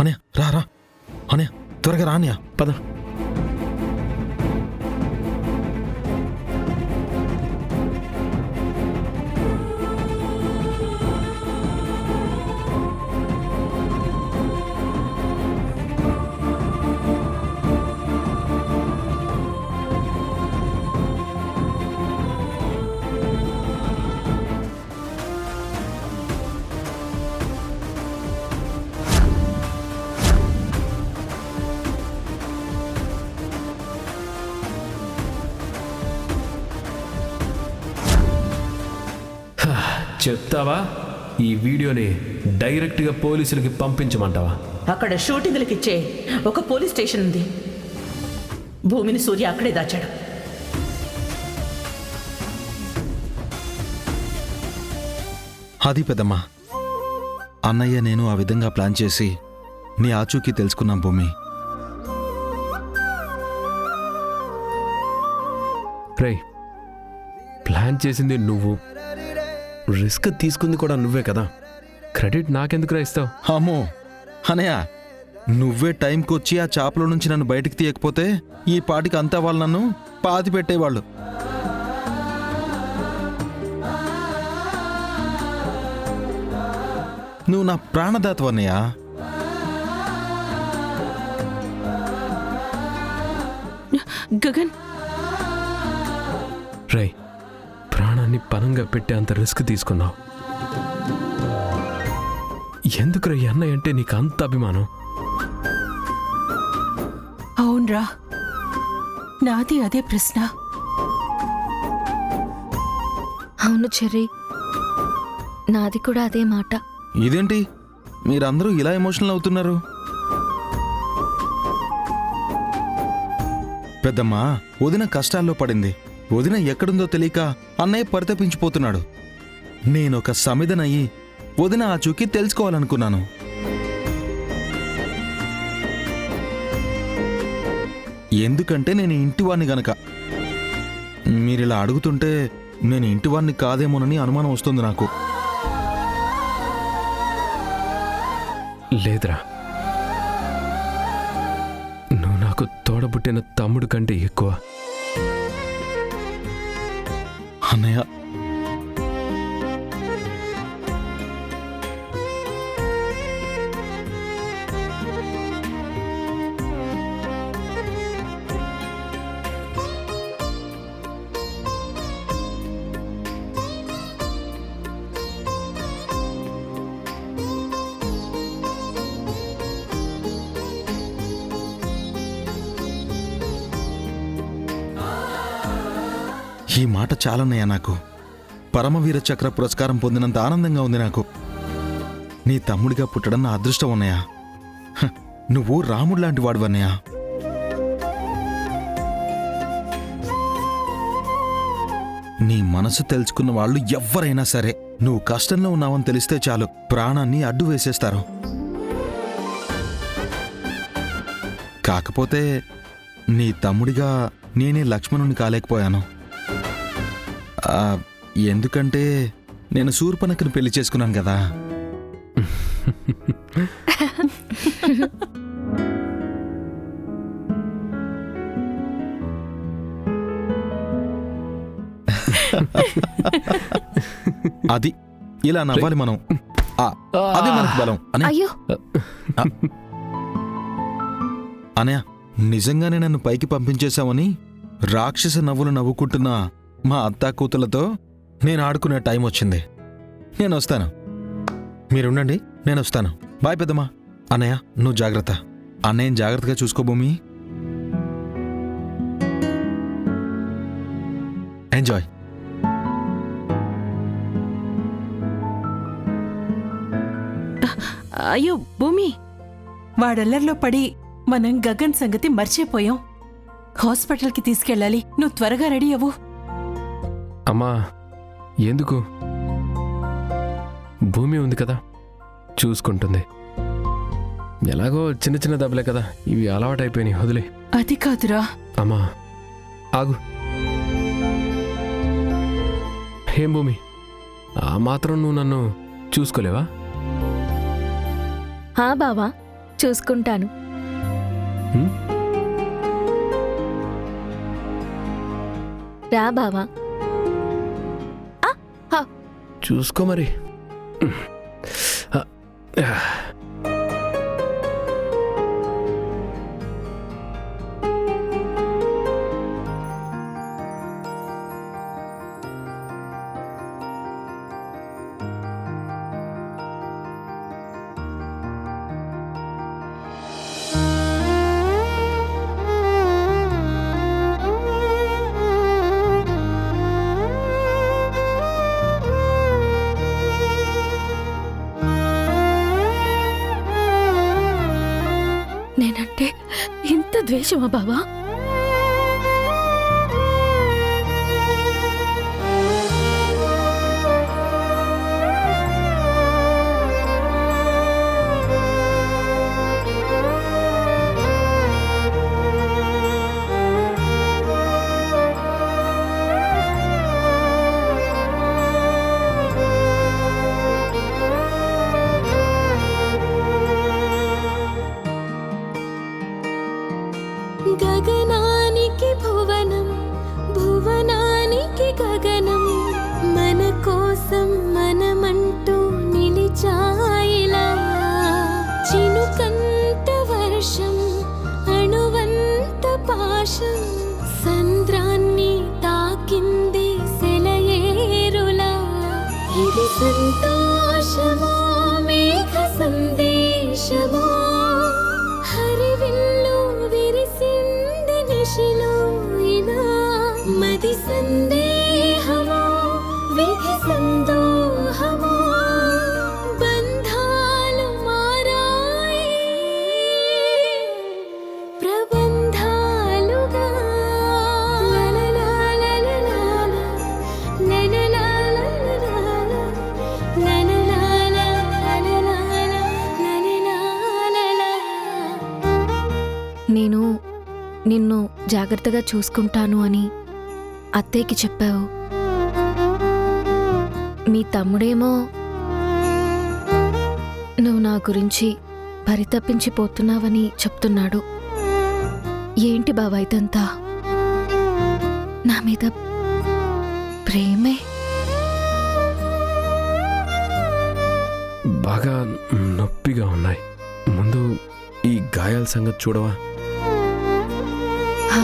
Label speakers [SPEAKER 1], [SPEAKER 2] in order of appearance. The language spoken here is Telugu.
[SPEAKER 1] అనయ్య రా రా, అనయ్య త్వరగా రా అన్నయ్య, పద.
[SPEAKER 2] చెప్తావా? ఈ వీడియోని డైరెక్ట్గా పోలీసులకి పంపించమంటావా?
[SPEAKER 3] అక్కడ షూటింగ్లకి ఇచ్చే ఒక పోలీస్ స్టేషన్ ఉంది. భూమిని సూర్య అక్కడే దాచాడు.
[SPEAKER 1] అది పెద్దమ్మా, అన్నయ్య నేను ఆ విధంగా ప్లాన్ చేసి నీ ఆచూకీ తెలుసుకున్నాం భూమి.
[SPEAKER 2] రేయ్, ప్లాన్ చేసింది నువ్వు, రిస్క్ తీసుకుంది కూడా నువ్వే కదా. క్రెడిట్ నాకెందుకురా ఇస్తావు?
[SPEAKER 1] అమ్మో అనయ్య, నువ్వే టైంకి వచ్చి ఆ చాపలో నుంచి నన్ను బయటికి తీయకపోతే ఈ పాటికి అంతా వాళ్ళు నన్ను పాతి పెట్టేవాళ్ళు. నువ్వు నా ప్రాణదాతవు అన్నయ్య.
[SPEAKER 4] గగన్,
[SPEAKER 2] రేయ్, ప్రాణాన్ని పనంగా పెట్టే అంత రిస్క్ తీసుకున్నావు. ఎందుకురా ఈ అన్నయ్య అంటే నీకు అంత అభిమానం?
[SPEAKER 4] అవునరా, నాది అదే ప్రశ్న.
[SPEAKER 5] అవును చెర్రీ, నాది కూడా అదే మాట.
[SPEAKER 1] ఇదేంటి మీరందరూ ఇలా ఎమోషనల్ అవుతున్నారు? పెద్దమ్మా, వదిన కష్టాల్లో పడింది. వదిన ఎక్కడుందో తెలియక అన్నయ్య పరితపించిపోతున్నాడు. నేనొక సమిధనయ్యి వదిన ఆచూకీ తెలుసుకోవాలనుకున్నాను. ఎందుకంటే నేను ఇంటివాణ్ణి గనక. మీరిలా అడుగుతుంటే నేను ఇంటివాణ్ణి కాదేమోనని అనుమానం వస్తుంది నాకు.
[SPEAKER 2] లేదురా, నువ్వు నాకు తోడబుట్టిన తమ్ముడు కంటే ఎక్కువ.
[SPEAKER 1] అన్నయ్య, ఈ మాట చాలన్నయ్య నాకు. పరమవీర చక్ర పురస్కారం పొందినంత ఆనందంగా ఉంది నాకు. నీ తమ్ముడిగా పుట్టడం నా అదృష్టం అన్నయ్య. నువ్వు రాముడు లాంటి వాడు అన్నయ్య. నీ మనసు తెలుసుకున్న వాళ్ళు ఎవ్వరైనా సరే నువ్వు కష్టంలో ఉన్నావని తెలిస్తే చాలు ప్రాణాన్ని అడ్డు వేసేస్తారు. కాకపోతే నీ తమ్ముడిగా నేనే లక్ష్మణుని కాలేకపోయాను. ఎందుకంటే నేను శూర్పణఖని పెళ్లి చేసుకున్నాను కదా. అది ఇలా నవ్వాలి మనం. అది మనకు బలం.
[SPEAKER 5] అయ్యో
[SPEAKER 1] అనయ్య, నిజంగానే నన్ను పైకి పంపించేశావని రాక్షస నవ్వులు నవ్వుకుంటున్న మా అత్తా కూతులతో నేను ఆడుకునే టైం వచ్చింది. నేను వస్తాను, మీరుండండి, నేను వస్తాను. బాయ్ పెద్దమ్మా. అన్నయ్య నువ్వు జాగ్రత్త. అన్నయ్యని జాగ్రత్తగా చూసుకో భూమి. ఎంజాయ్.
[SPEAKER 4] అయ్యో భూమి, వాడల్లర్లో పడి మనం గగన్ సంగతి మర్చిపోయాం. హాస్పిటల్కి తీసుకెళ్ళాలి, నువ్వు త్వరగా రెడీ అవ్వు.
[SPEAKER 2] అమ్మా, ఎందుకు? భూమి ఉంది కదా, చూసుకుంటుంది. ఎలాగో చిన్న చిన్న దెబ్బలే కదా, ఇవి అలవాటైపోయినాయి, వదిలే.
[SPEAKER 4] అది కాదురా.
[SPEAKER 2] అమ్మా ఆగు. ఏం భూమి, ఆ మాత్రం నువ్వు నన్ను చూసుకోలేవా?
[SPEAKER 5] హా బావా, చూసుకుంటాను.
[SPEAKER 2] హ్మ్?
[SPEAKER 5] రా బావా.
[SPEAKER 2] చూసుకో మరి.
[SPEAKER 5] నేనంటే ఇంత ద్వేషమా బావా?
[SPEAKER 6] గగనానికి భువనం, భువనానికి గగనం, మన కోసం మనమంటూ నిలిచాయిలా. చినుకంత వర్షం, అణువంత పాశం, సంద్రాన్ని తాకింది సెలయేరులా. ఇది సంతోషమో మేఘ సందేశమో, హరివిల్లు విరిసింది నిశిలో ఇలా. మది సందేహమో విధి సందోహమో, బంధాలు మారాయి ప్రబంధాలుగా. లలలాలలలాల, లలలాలలలాల, లలలాలలలాల, లలలాలలా. నేను నిన్ను జాగ్రత్తగా చూసుకుంటాను అని అత్తయ్యకి చెప్పావు. మీ తమ్ముడేమో నువ్వు నా గురించి పరితపించిపోతున్నావని చెప్తున్నాడు. ఏంటి బావా ఇదంతా? నా మీద ప్రేమే?
[SPEAKER 2] బాగా నొప్పిగా ఉన్నాయి. ముందు ఈ గాయాల సంగతి చూడవా?
[SPEAKER 5] హా,